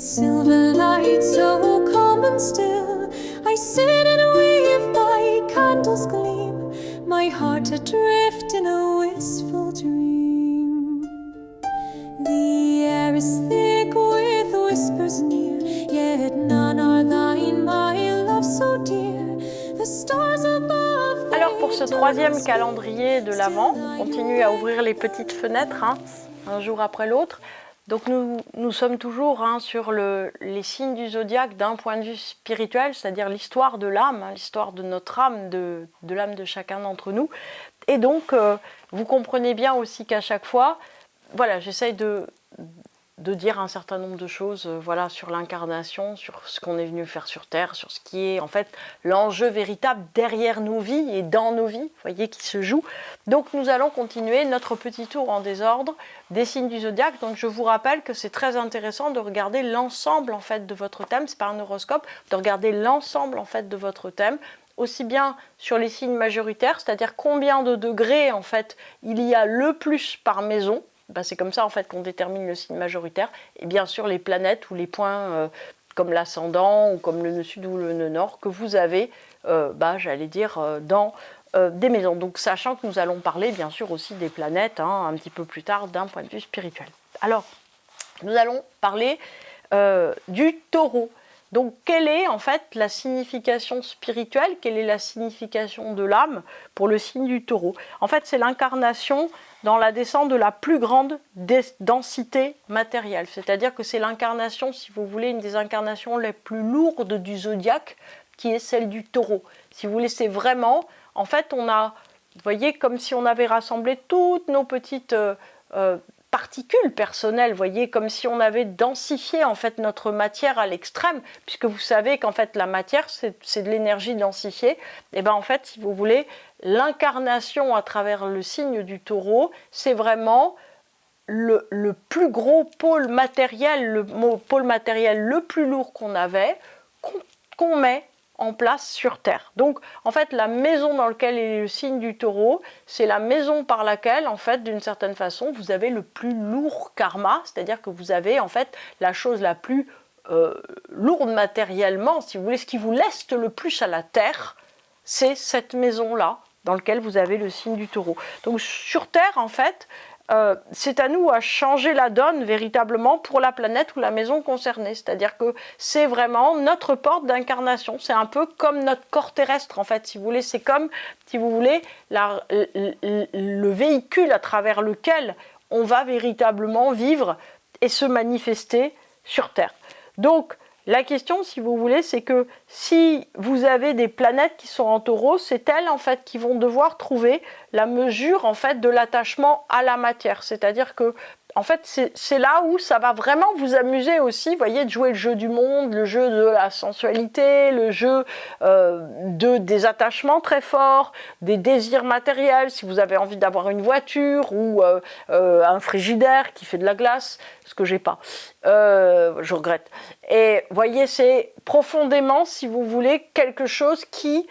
its silver light so calm and still. I sit and weave by candles gleam, my heart adrift in a wistful dream. The air is thick with whispers near, yet none are thine, my love so dear. The stars above. Alors pour ce troisième calendrier de l'Avent, on continue à ouvrir les petites fenêtres, un jour après l'autre. Donc nous sommes toujours sur les signes du zodiaque d'un point de vue spirituel, c'est-à-dire l'histoire de l'âme, l'histoire de notre âme, de l'âme de chacun d'entre nous. Et donc vous comprenez bien aussi qu'à chaque fois, voilà, j'essaye de dire un certain nombre de choses voilà, sur l'incarnation, sur ce qu'on est venu faire sur Terre, sur ce qui est en fait l'enjeu véritable derrière nos vies et dans nos vies, vous voyez, qui se joue. Donc nous allons continuer notre petit tour en désordre des signes du zodiaque. Donc je vous rappelle que c'est très intéressant de regarder l'ensemble en fait de votre thème, c'est pas un horoscope, de regarder l'ensemble en fait de votre thème, aussi bien sur les signes majoritaires, c'est-à-dire combien de degrés en fait il y a le plus par maison. Ben, c'est comme ça en fait qu'on détermine le signe majoritaire, et bien sûr les planètes ou les points comme l'ascendant ou comme le nœud sud ou le nœud nord que vous avez, j'allais dire, dans des maisons. Donc sachant que nous allons parler bien sûr aussi des planètes un petit peu plus tard d'un point de vue spirituel. Alors nous allons parler du taureau. Donc quelle est en fait la signification spirituelle, quelle est la signification de l'âme pour le signe du taureau? En fait c'est l'incarnation dans la descente de la plus grande densité matérielle. C'est-à-dire que c'est l'incarnation, si vous voulez, une des incarnations les plus lourdes du zodiaque, qui est celle du taureau. Si vous voulez, c'est vraiment, en fait, on a, vous voyez, comme si on avait rassemblé toutes nos petites particules personnelles, vous voyez, comme si on avait densifié en fait notre matière à l'extrême, puisque vous savez qu'en fait la matière c'est de l'énergie densifiée. Et bien en fait, si vous voulez, l'incarnation à travers le signe du taureau, c'est vraiment le plus gros pôle matériel, le pôle matériel le plus lourd qu'on avait, qu'on met en place sur Terre. Donc en fait la maison dans laquelle est le signe du taureau, c'est la maison par laquelle en fait d'une certaine façon vous avez le plus lourd karma, c'est-à-dire que vous avez en fait la chose la plus lourde matériellement, si vous voulez, ce qui vous leste le plus à la Terre, c'est cette maison-là dans laquelle vous avez le signe du taureau. Donc sur Terre en fait, c'est à nous à changer la donne véritablement pour la planète ou la maison concernée. C'est-à-dire que c'est vraiment notre porte d'incarnation. C'est un peu comme notre corps terrestre en fait, si vous voulez. C'est comme, si vous voulez, le véhicule à travers lequel on va véritablement vivre et se manifester sur Terre. Donc, la question, si vous voulez, c'est que si vous avez des planètes qui sont en taureau, c'est elles en fait qui vont devoir trouver la mesure en fait de l'attachement à la matière. C'est-à-dire que en fait, c'est là où ça va vraiment vous amuser aussi, vous voyez, de jouer le jeu du monde, le jeu de la sensualité, le jeu des attachements très forts, des désirs matériels, si vous avez envie d'avoir une voiture ou un frigidaire qui fait de la glace, ce que j'ai pas, je regrette. Et vous voyez, c'est profondément, si vous voulez, quelque chose qui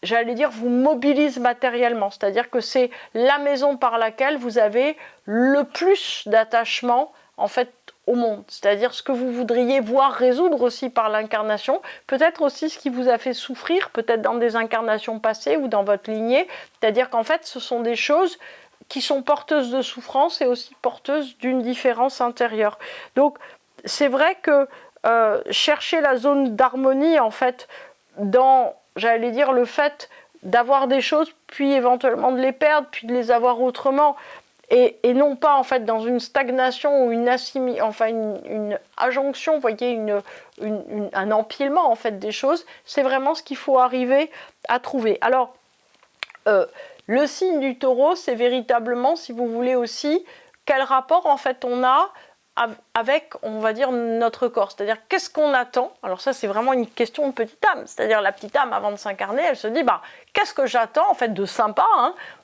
j'allais dire, vous mobilise matériellement. C'est-à-dire que c'est la maison par laquelle vous avez le plus d'attachement, en fait, au monde. C'est-à-dire ce que vous voudriez voir résoudre aussi par l'incarnation, peut-être aussi ce qui vous a fait souffrir, peut-être dans des incarnations passées ou dans votre lignée. C'est-à-dire qu'en fait, ce sont des choses qui sont porteuses de souffrance et aussi porteuses d'une différence intérieure. Donc, c'est vrai que chercher la zone d'harmonie, en fait, dans, j'allais dire, le fait d'avoir des choses, puis éventuellement de les perdre, puis de les avoir autrement, et non pas en fait dans une stagnation ou une injonction, vous voyez, un empilement en fait des choses, c'est vraiment ce qu'il faut arriver à trouver. Alors, le signe du taureau, c'est véritablement, si vous voulez aussi, quel rapport en fait on a avec, on va dire, notre corps. C'est-à-dire, qu'est-ce qu'on attend? Alors ça, c'est vraiment une question de petite âme. C'est-à-dire, la petite âme, avant de s'incarner, elle se dit, qu'est-ce que j'attends, en fait, de sympa,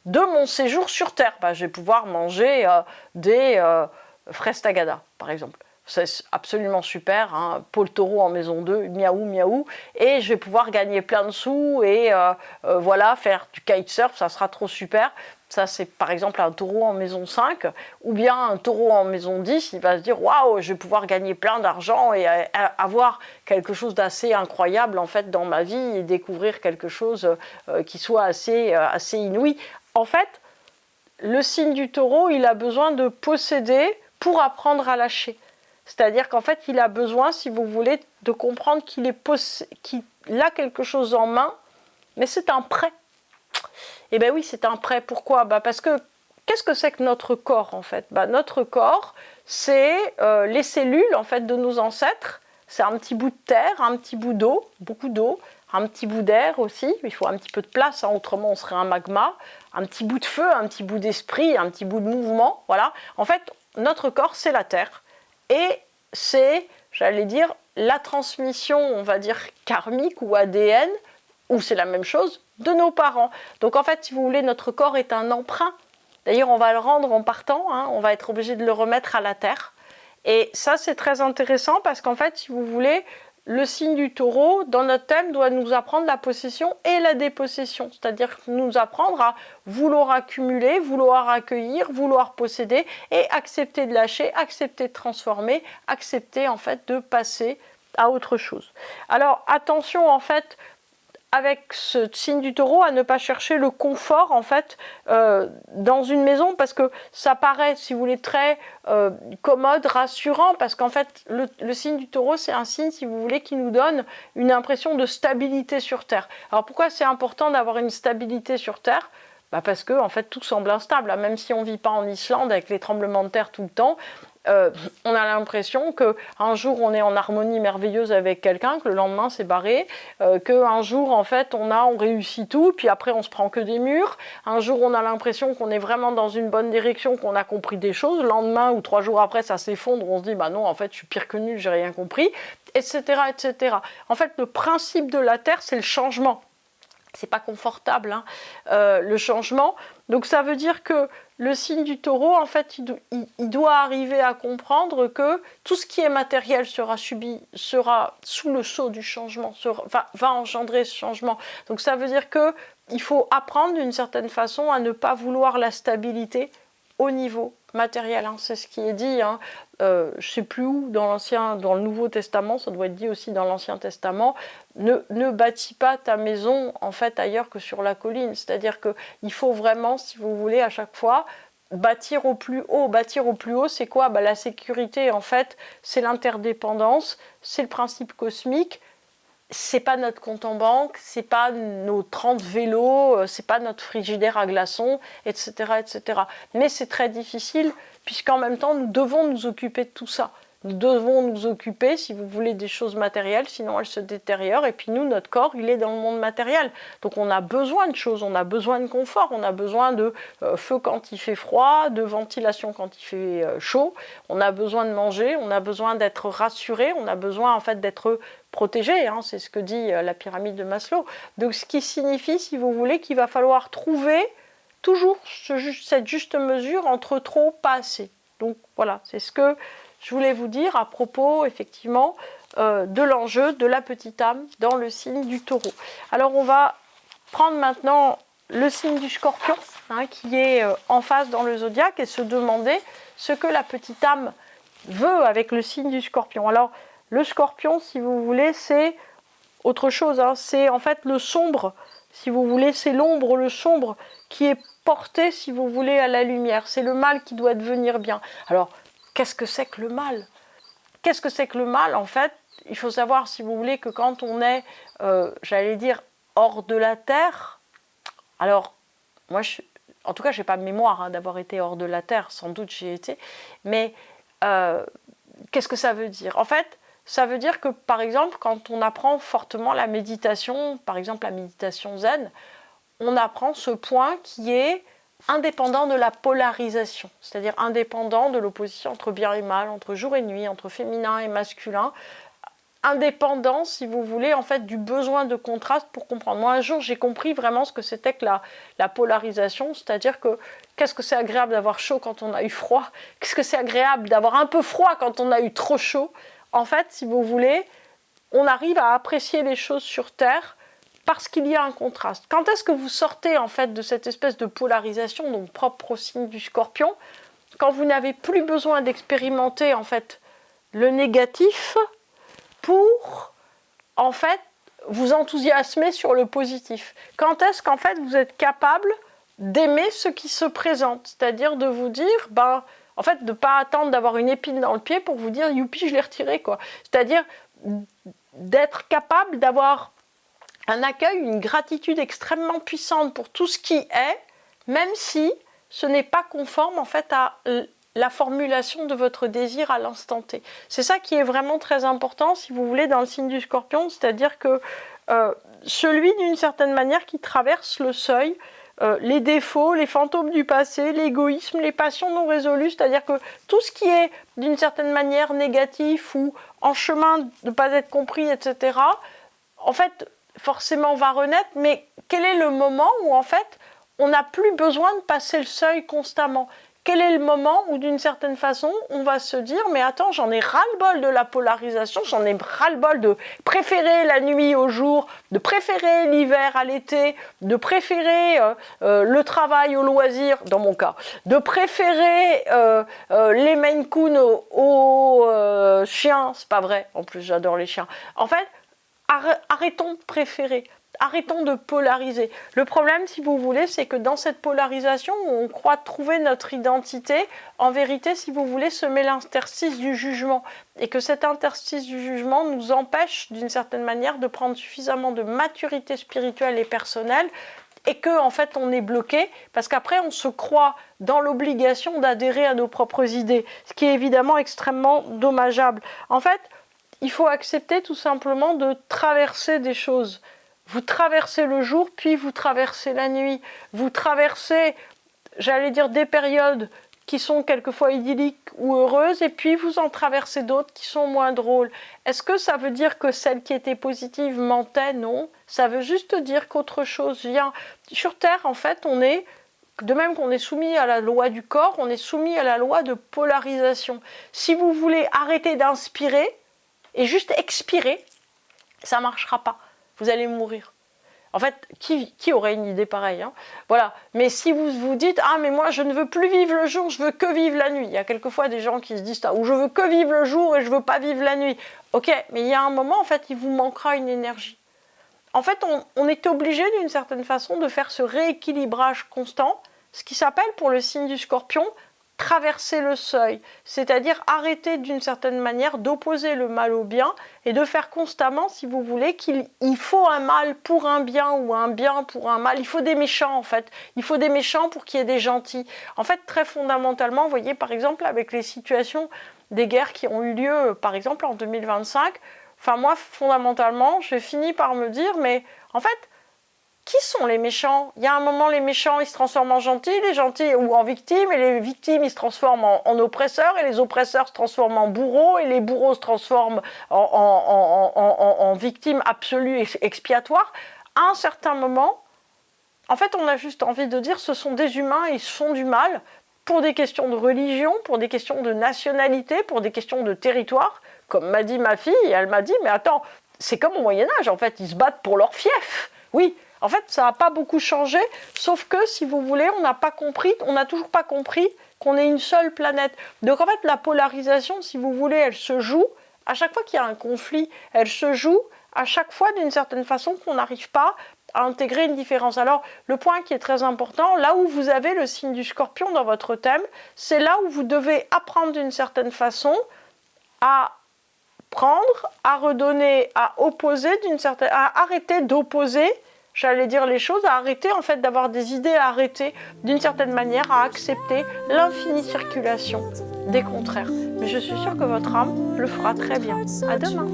de mon séjour sur Terre? Je vais pouvoir manger des fraises tagada, par exemple. c'est absolument super, hein. Pôle Taureau en maison 2, miaou, miaou, et je vais pouvoir gagner plein de sous et voilà, faire du kitesurf, ça sera trop super. Ça, c'est par exemple un taureau en maison 5, ou bien un taureau en maison 10, il va se dire « Waouh, je vais pouvoir gagner plein d'argent et avoir quelque chose d'assez incroyable en fait dans ma vie et découvrir quelque chose qui soit assez inouï. » En fait, le signe du taureau, il a besoin de posséder pour apprendre à lâcher. C'est-à-dire qu'en fait, il a besoin, si vous voulez, de comprendre qu'il a quelque chose en main, mais c'est un prêt. Eh bien oui, c'est un prêt. Pourquoi? Parce que qu'est-ce que c'est que notre corps en fait? Notre corps, c'est les cellules en fait de nos ancêtres. C'est un petit bout de terre, un petit bout d'eau, beaucoup d'eau, un petit bout d'air aussi. Il faut un petit peu de place, hein, autrement on serait un magma. Un petit bout de feu, un petit bout d'esprit, un petit bout de mouvement. Voilà. En fait, notre corps, c'est la terre. Et c'est, j'allais dire, la transmission, on va dire, karmique ou ADN, ou c'est la même chose, de nos parents. Donc en fait, si vous voulez, notre corps est un emprunt. D'ailleurs, on va le rendre en partant, hein, on va être obligé de le remettre à la terre. Et ça, c'est très intéressant parce qu'en fait, si vous voulez, le signe du taureau, dans notre thème, doit nous apprendre la possession et la dépossession. C'est-à-dire nous apprendre à vouloir accumuler, vouloir accueillir, vouloir posséder et accepter de lâcher, accepter de transformer, accepter en fait de passer à autre chose. Alors attention en fait, avec ce signe du taureau, à ne pas chercher le confort en fait dans une maison parce que ça paraît, si vous voulez, très commode, rassurant parce qu'en fait le signe du taureau c'est un signe, si vous voulez, qui nous donne une impression de stabilité sur Terre. Alors pourquoi c'est important d'avoir une stabilité sur Terre? Parce que en fait tout semble instable, hein. Même si on ne vit pas en Islande avec les tremblements de terre tout le temps, on a l'impression qu'un jour on est en harmonie merveilleuse avec quelqu'un, que le lendemain c'est barré, qu'un jour en fait on réussit tout, puis après on se prend que des murs, un jour on a l'impression qu'on est vraiment dans une bonne direction, qu'on a compris des choses, le lendemain ou 3 jours après ça s'effondre, on se dit non en fait je suis pire que nul, j'ai rien compris, etc., etc. En fait le principe de la Terre c'est le changement. C'est pas confortable, hein, le changement. Donc ça veut dire que le signe du taureau, en fait, il doit arriver à comprendre que tout ce qui est matériel sera sous le sceau du changement, va engendrer ce changement. Donc ça veut dire qu'il faut apprendre d'une certaine façon à ne pas vouloir la stabilité au niveau matériel, hein. C'est ce qui est dit, hein. Je ne sais plus où, dans le Nouveau Testament, ça doit être dit aussi dans l'Ancien Testament, ne bâtis pas ta maison en fait ailleurs que sur la colline. C'est-à-dire qu'il faut vraiment, si vous voulez, à chaque fois, bâtir au plus haut. Bâtir au plus haut, c'est quoi? La sécurité, en fait, c'est l'interdépendance, c'est le principe cosmique. C'est pas notre compte en banque, c'est pas nos 30 vélos, c'est pas notre frigidaire à glaçons, etc., etc. Mais c'est très difficile, puisqu'en même temps, nous devons nous occuper de tout ça. Nous devons nous occuper, si vous voulez, des choses matérielles, sinon elles se détériorent. Et puis nous, notre corps, il est dans le monde matériel. Donc on a besoin de choses, on a besoin de confort, on a besoin de feu quand il fait froid, de ventilation quand il fait chaud. On a besoin de manger, on a besoin d'être rassuré, on a besoin en fait d'être protégé, hein, c'est ce que dit la pyramide de Maslow. Donc ce qui signifie, si vous voulez, qu'il va falloir trouver toujours cette juste mesure entre trop, pas assez. Donc voilà, c'est ce que je voulais vous dire à propos, effectivement, de l'enjeu de la petite âme dans le signe du taureau. Alors on va prendre maintenant le signe du scorpion, hein, qui est en face dans le zodiaque, et se demander ce que la petite âme veut avec le signe du scorpion. Alors le scorpion, si vous voulez, c'est autre chose, hein. C'est en fait le sombre, si vous voulez, c'est l'ombre, le sombre qui est porté, si vous voulez, à la lumière. C'est le mal qui doit devenir bien. Alors, qu'est-ce que c'est que le mal? Qu'est-ce que c'est que le mal? En fait, il faut savoir, si vous voulez, que quand on est, j'allais dire, hors de la Terre, alors, moi, en tout cas, je n'ai pas de mémoire, hein, d'avoir été hors de la Terre, sans doute j'y ai été, mais qu'est-ce que ça veut dire? En fait, ça veut dire que, par exemple, quand on apprend fortement la méditation, par exemple la méditation zen, on apprend ce point qui est indépendant de la polarisation, c'est-à-dire indépendant de l'opposition entre bien et mal, entre jour et nuit, entre féminin et masculin, indépendant, si vous voulez, en fait, du besoin de contraste pour comprendre. Moi, un jour, j'ai compris vraiment ce que c'était que la polarisation, c'est-à-dire que qu'est-ce que c'est agréable d'avoir chaud quand on a eu froid, qu'est-ce que c'est agréable d'avoir un peu froid quand on a eu trop chaud. En fait, si vous voulez, on arrive à apprécier les choses sur Terre parce qu'il y a un contraste. Quand est-ce que vous sortez, en fait, de cette espèce de polarisation, donc propre au signe du Scorpion, quand vous n'avez plus besoin d'expérimenter, en fait, le négatif pour, en fait, vous enthousiasmer sur le positif. Quand est-ce qu'en fait, vous êtes capable d'aimer ce qui se présente, c'est-à-dire de vous dire, en fait, de ne pas attendre d'avoir une épine dans le pied pour vous dire, youpi, je l'ai retiré, quoi. C'est-à-dire d'être capable d'avoir un accueil, une gratitude extrêmement puissante pour tout ce qui est, même si ce n'est pas conforme, en fait, à la formulation de votre désir à l'instant T. C'est ça qui est vraiment très important, si vous voulez, dans le signe du Scorpion, c'est-à-dire que celui, d'une certaine manière, qui traverse le seuil, les défauts, les fantômes du passé, l'égoïsme, les passions non résolues, c'est-à-dire que tout ce qui est, d'une certaine manière, négatif ou en chemin de ne pas être compris, etc., en fait, forcément va renaître, mais quel est le moment où, en fait, on n'a plus besoin de passer le seuil constamment ? Quel est le moment où, d'une certaine façon, on va se dire « mais attends, j'en ai ras-le-bol de la polarisation, j'en ai ras-le-bol de préférer la nuit au jour, de préférer l'hiver à l'été, de préférer le travail au loisir, dans mon cas, de préférer les Maine Coon aux chiens », c'est pas vrai, en plus j'adore les chiens. En fait, arrêtons de préférer. Arrêtons de polariser. Le problème, si vous voulez, c'est que dans cette polarisation où on croit trouver notre identité, en vérité, si vous voulez, se met l'interstice du jugement. Et que cet interstice du jugement nous empêche, d'une certaine manière, de prendre suffisamment de maturité spirituelle et personnelle, et que, en fait, on est bloqué, parce qu'après, on se croit dans l'obligation d'adhérer à nos propres idées, ce qui est évidemment extrêmement dommageable. En fait, il faut accepter tout simplement de traverser des choses. Vous traversez le jour, puis vous traversez la nuit. Vous traversez, j'allais dire, des périodes qui sont quelquefois idylliques ou heureuses, et puis vous en traversez d'autres qui sont moins drôles. Est-ce que ça veut dire que celle qui était positive mentait? Non. Ça veut juste dire qu'autre chose vient. Sur Terre, en fait, on est, de même qu'on est soumis à la loi du corps, on est soumis à la loi de polarisation. Si vous voulez arrêter d'inspirer et juste expirer, ça ne marchera pas. Vous allez mourir. En fait, qui aurait une idée pareille, hein? Voilà. Mais si vous vous dites « Ah, mais moi, je ne veux plus vivre le jour, je veux que vivre la nuit ». Il y a quelquefois des gens qui se disent « Ou je veux que vivre le jour et je ne veux pas vivre la nuit ». Ok, mais il y a un moment, en fait, il vous manquera une énergie. En fait, on est obligé, d'une certaine façon, de faire ce rééquilibrage constant, ce qui s'appelle, pour le signe du Scorpion, traverser le seuil, c'est-à-dire arrêter d'une certaine manière d'opposer le mal au bien et de faire constamment, si vous voulez, qu'il faut un mal pour un bien ou un bien pour un mal. Il faut des méchants, en fait. Il faut des méchants pour qu'il y ait des gentils. En fait, très fondamentalement, vous voyez, par exemple, avec les situations des guerres qui ont eu lieu, par exemple, en 2025, enfin, moi, fondamentalement, j'ai fini par me dire, mais en fait, qui sont les méchants? Il y a un moment, les méchants, ils se transforment en gentils, les gentils ou en victimes, et les victimes, ils se transforment en oppresseurs, et les oppresseurs se transforment en bourreaux, et les bourreaux se transforment en victimes absolues et expiatoires. À un certain moment, en fait, on a juste envie de dire, ce sont des humains, ils font du mal, pour des questions de religion, pour des questions de nationalité, pour des questions de territoire. Comme m'a dit ma fille, elle m'a dit, mais attends, c'est comme au Moyen-Âge, en fait, ils se battent pour leur fief. Oui. En fait, ça n'a pas beaucoup changé, sauf que, si vous voulez, on n'a toujours pas compris qu'on est une seule planète. Donc, en fait, la polarisation, si vous voulez, elle se joue, à chaque fois qu'il y a un conflit, elle se joue, à chaque fois, d'une certaine façon, qu'on n'arrive pas à intégrer une différence. Alors, le point qui est très important, là où vous avez le signe du Scorpion dans votre thème, c'est là où vous devez apprendre d'une certaine façon à prendre, à redonner, à opposer, à arrêter d'opposer, j'allais dire les choses, à arrêter en fait d'avoir des idées, à arrêter d'une certaine manière à accepter l'infinie circulation des contraires. Mais je suis sûre que votre âme le fera très bien. À demain.